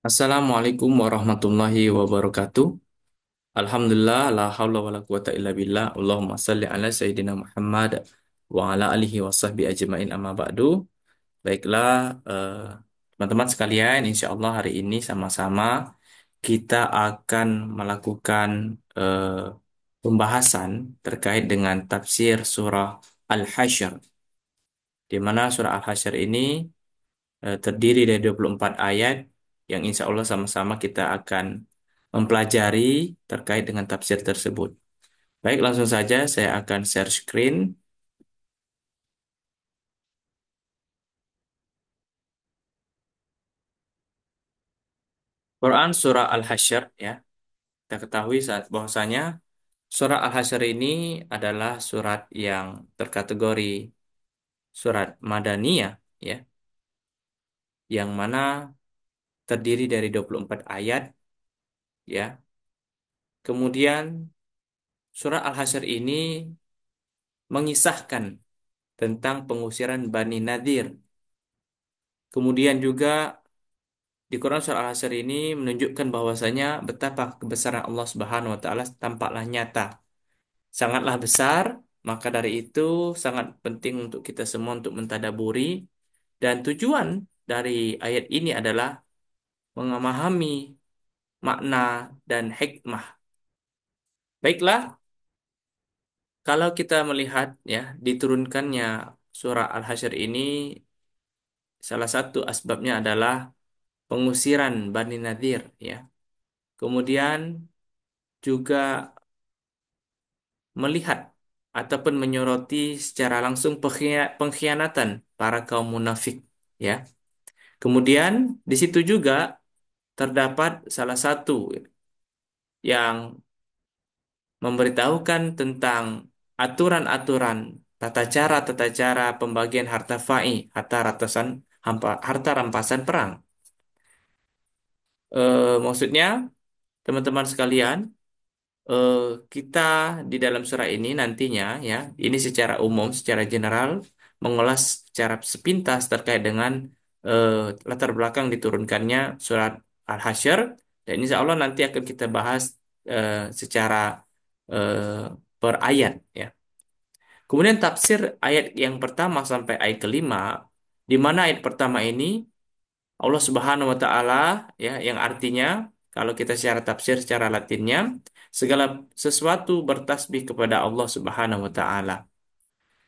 Assalamualaikum warahmatullahi wabarakatuh. Alhamdulillah, la haula wa la quwata illa billah. Allahumma salli ala Sayyidina Muhammad wa ala alihi wa sahbihi ajma'in amma ba'du. Baiklah, teman-teman sekalian, insya Allah hari ini sama-sama kita akan melakukan pembahasan terkait dengan tafsir surah Al-Hasyr, di mana surah Al-Hasyr ini terdiri dari 24 ayat yang insya Allah sama-sama kita akan mempelajari terkait dengan tafsir tersebut. Baik, langsung saja saya akan share screen. Quran Surah Al-Hasyr, ya. Kita ketahui saat bahwasanya Surah Al-Hasyr ini adalah surat yang terkategori surat Madaniyah, ya, yang mana terdiri dari 24 ayat, ya. Kemudian Surah Al-Hasyr ini mengisahkan tentang pengusiran Bani Nadir. Kemudian juga di Quran Surah Al-Hasyr ini menunjukkan bahwasanya betapa kebesaran Allah Subhanahu wa taala tampaklah nyata, sangatlah besar, maka dari itu sangat penting untuk kita semua untuk mentadaburi, dan tujuan dari ayat ini adalah memahami makna dan hikmah. Baiklah, kalau kita melihat ya diturunkannya surah Al-Hasyr ini, salah satu asbabnya adalah pengusiran Bani Nadir, ya. Kemudian juga melihat ataupun menyoroti secara langsung pengkhianatan para kaum munafik, ya. Kemudian di situ juga terdapat salah satu yang memberitahukan tentang aturan-aturan tata cara pembagian harta fai, harta rampasan perang. Maksudnya teman-teman sekalian, eh, kita di dalam surah ini nantinya, ya, ini secara umum, secara general mengulas secara sepintas terkait dengan eh, latar belakang diturunkannya surat Al-Hasyr, dan insya Allah nanti akan kita bahas secara per ayat, ya. Kemudian tafsir ayat yang pertama sampai ayat kelima, di mana ayat pertama ini Allah Subhanahu wa taala, ya, yang artinya kalau kita secara tafsir secara Latinnya, segala sesuatu bertasbih kepada Allah Subhanahu wa taala.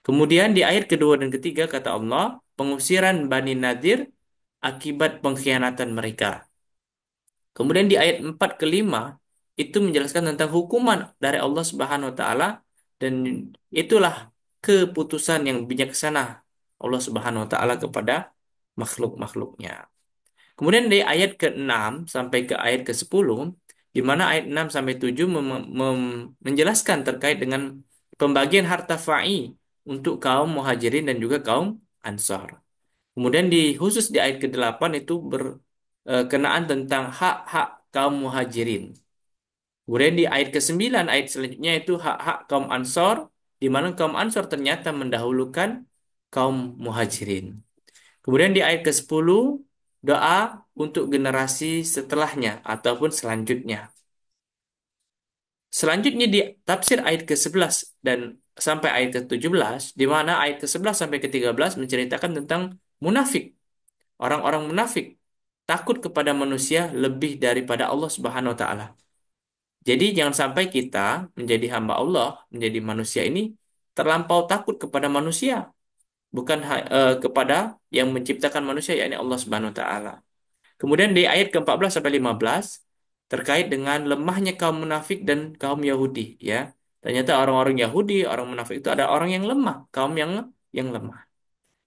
Kemudian di ayat kedua dan ketiga kata Allah, pengusiran Bani Nadir akibat pengkhianatan mereka. Kemudian di ayat 4 ke 5 itu menjelaskan tentang hukuman dari Allah Subhanahu wa taala, dan itulah keputusan yang bijaksana Allah Subhanahu wa taala kepada makhluk-makhluknya. Kemudian dari ayat ke-6 sampai ke ayat ke-10, di mana ayat 6 sampai 7 menjelaskan terkait dengan pembagian harta fa'i untuk kaum muhajirin dan juga kaum ansar. Kemudian di khusus di ayat ke-8 itu berkenaan tentang hak-hak kaum muhajirin. Kemudian di ayat ke-9, ayat selanjutnya itu hak-hak kaum ansar, di mana kaum ansar ternyata mendahulukan kaum muhajirin. Kemudian di ayat ke-10, doa untuk generasi setelahnya ataupun selanjutnya. Selanjutnya di tafsir ayat ke-11 dan sampai ayat ke-17, di mana ayat ke-11 sampai ke-13 menceritakan tentang munafik. Orang-orang munafik takut kepada manusia lebih daripada Allah Subhanahu wa taala. Jadi jangan sampai kita menjadi hamba Allah, menjadi manusia ini terlampau takut kepada manusia, bukan kepada yang menciptakan manusia, yakni Allah Subhanahu wa taala. Kemudian di ayat ke-14 sampai 15 terkait dengan lemahnya kaum munafik dan kaum Yahudi, ya. Ternyata orang-orang Yahudi, orang munafik itu ada orang yang lemah, kaum yang lemah.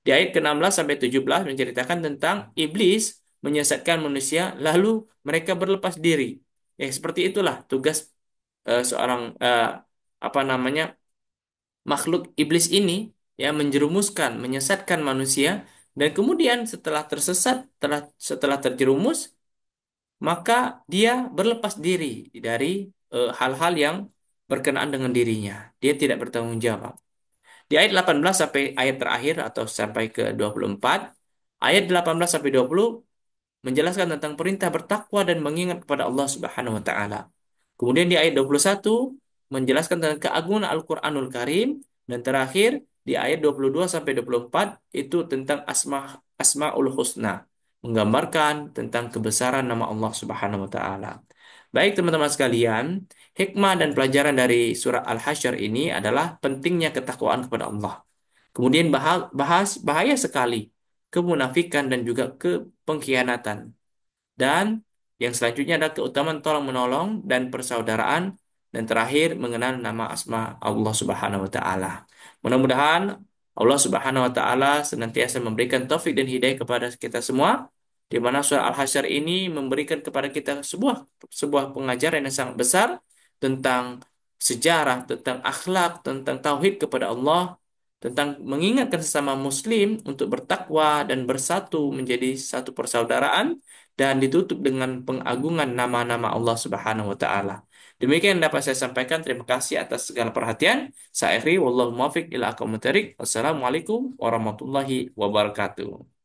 Di ayat ke-16 sampai 17 menceritakan tentang iblis menyesatkan manusia lalu mereka berlepas diri. Ya, seperti itulah tugas seorang apa namanya? Makhluk iblis ini, ya, menjerumuskan, menyesatkan manusia, dan kemudian setelah tersesat, setelah terjerumus, maka dia berlepas diri dari hal-hal yang berkenaan dengan dirinya. Dia tidak bertanggung jawab. Di ayat 18 sampai ayat terakhir atau sampai ke 24, ayat 18 sampai 20 menjelaskan tentang perintah bertakwa dan mengingat kepada Allah Subhanahu wa taala. Kemudian di ayat 21 menjelaskan tentang keagungan Al-Qur'anul Karim dan terakhir di ayat 22 sampai 24 itu tentang Asmaul Husna, menggambarkan tentang kebesaran nama Allah Subhanahu wa taala. Baik teman-teman sekalian, hikmah dan pelajaran dari surah Al-Hasyr ini adalah pentingnya ketakwaan kepada Allah. Kemudian bahaya sekali kemunafikan dan juga kepengkhianatan. Dan yang selanjutnya adalah keutamaan tolong menolong dan persaudaraan. Dan terakhir mengenal nama asma Allah Subhanahu wa taala. Mudah-mudahan Allah Subhanahu wa taala senantiasa memberikan taufik dan hidayah kepada kita semua, di mana surah Al-Hasyr ini memberikan kepada kita sebuah sebuah pengajaran yang sangat besar tentang sejarah, tentang akhlak, tentang tauhid kepada Allah, tentang mengingatkan sesama muslim untuk bertakwa dan bersatu menjadi satu persaudaraan, dan ditutup dengan pengagungan nama-nama Allah Subhanahu wa taala. Demikian yang dapat saya sampaikan. Terima kasih atas segala perhatian. Saya Eri, wallahu muwaffiq ila aqwamit thoriq. Wassalamualaikum warahmatullahi wabarakatuh.